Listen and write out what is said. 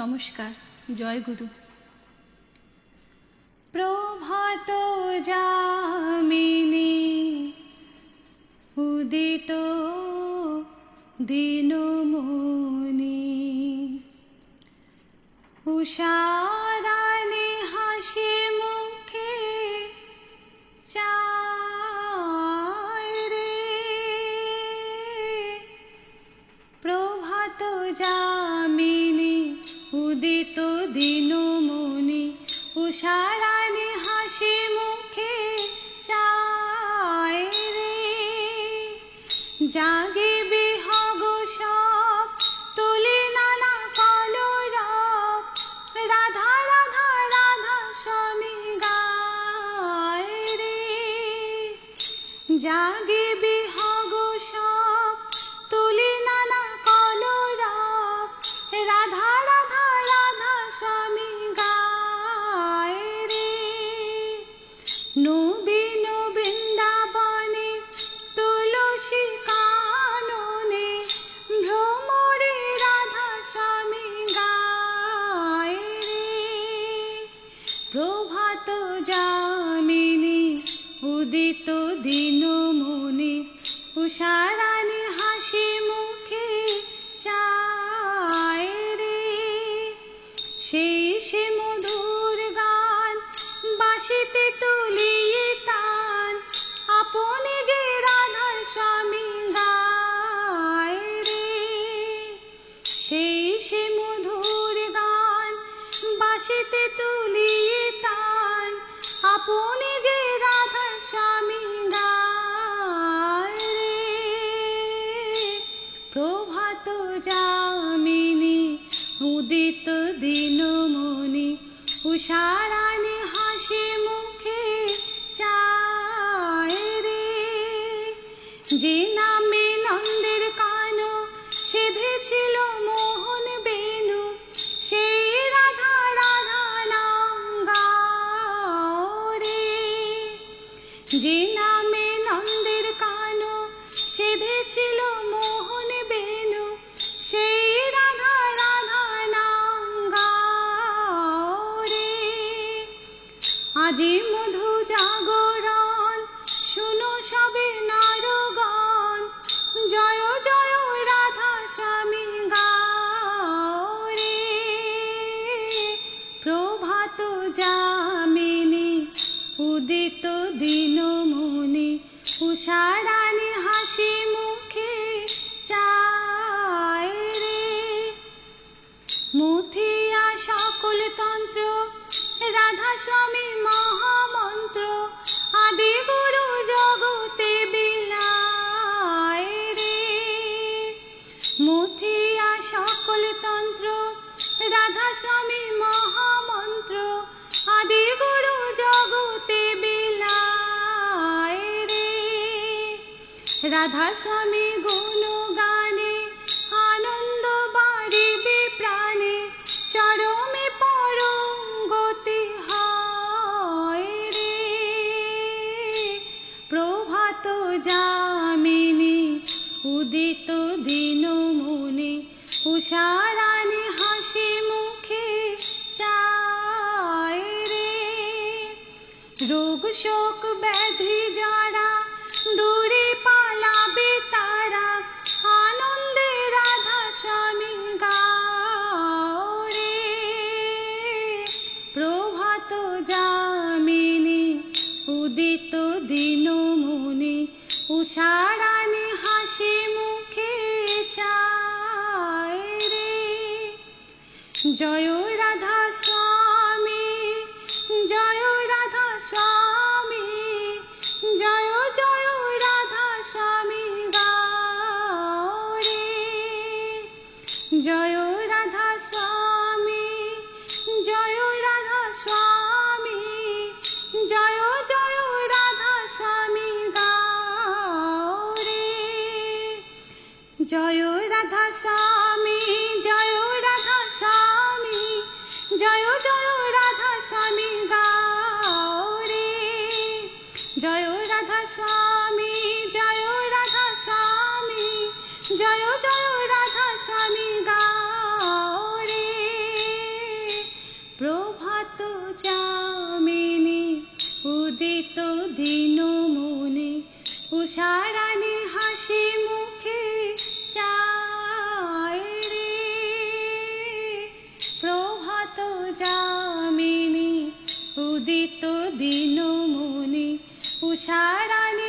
নমস্কার, জয় গুরু। প্রভাত যামিনী উদিত দিনমণি, উষারাণী হাসি মুখে চায় রে। প্রভাত যামিনী উদিত দিনমণি, উষারাণী হাসি মুখে চায় রে। জাগে বিহগ সব তুলি নানা কলরব, রাধা রাধা রাধা স্বামী গায় রে। জাগে বিহগ সব তুলি নানা কলরব, রাধা রাধা রাধা স্বামী গায় রে। নবীন বৃন্দাবনে তুলসী কাননে, ভ্রমরে রাধা স্বামী গায় রে। প্রভাত যামিনী উদিত দিনমণি, উষারাণী হাসি মুখে চায় রে। সেই সে মধুর গান বাঁশিতে তুলিয়ে তান, আপনি যে রাধার স্বামী গায় রে। সেই সে মধুর গান বাঁশিতে তুলিয়ে তান, আপনি যে রাধার স্বামী গায় রে। প্রভাত যামিনী উদিত দিনমণি, উষারাণী হাসি মুখে চায় রে। যে নামে নন্দের কান সেধেছিল মোহন বেনু, সেই রাধা রাধা নাম গাও রে। যে নামে নন্দের কান সেধেছিল মোহন বেনু, সেই রাধা রাধা নাম গাও রে। আজি মধু জাগরণ শুনো সবে নারগণ, জয় জয় রাধা স্বামী গাও রে। প্রভাত যামিনী উদিত দিনমণি, উষারাণী হাসি মুখে চায় রে। মুথিয়া সকল তন্ত্র রাধা স্বামী মহামন্ত্র, আদি গুরু জগতে বিলায় রে। মুথিয়া সকল তন্ত্র রাধা স্বামী মহামন্ত্র, আদি গুরু জগতে বিলায় রে। রাধা স্বামী গুণ গানে আনন্দ বাড়িবে প্রাণে, চরমে পরম গতি হয় রে। প্রভাত যামিনী উদিত দিনমণি, উষারাণী হাসি মুখে চায় রে। রোগ শোক ব্যাধি জরা দূরে পালাবে তারা, আনন্দে রাধা স্বামী গাও রে। প্রভাত যামিনী উদিত দিনমণি, উষারাণী হাসি মুখে চায় রে। জয় রাধা স্বামী, জয় রাধা স্বামী, জয় জয় রাধা স্বামী গাও রে। জয় রাধা স্বামী, জয় রাধা স্বামী, জয় জয় রাধা স্বামী গাও রে। জয় রাধা স্বামী, জয় রাধা স্বামী, জয় জয় রাধা স্বামী গাও রে। জয় রাধা স্বামী, জয় রাধা স্বামী, জয় জয় রাধা স্বামী গাও চামিনী উদিত দিনমণি উষারানী হাসি মুখে চায় রে প্রভাত যামিনী উদিত দিনমণি উষারানী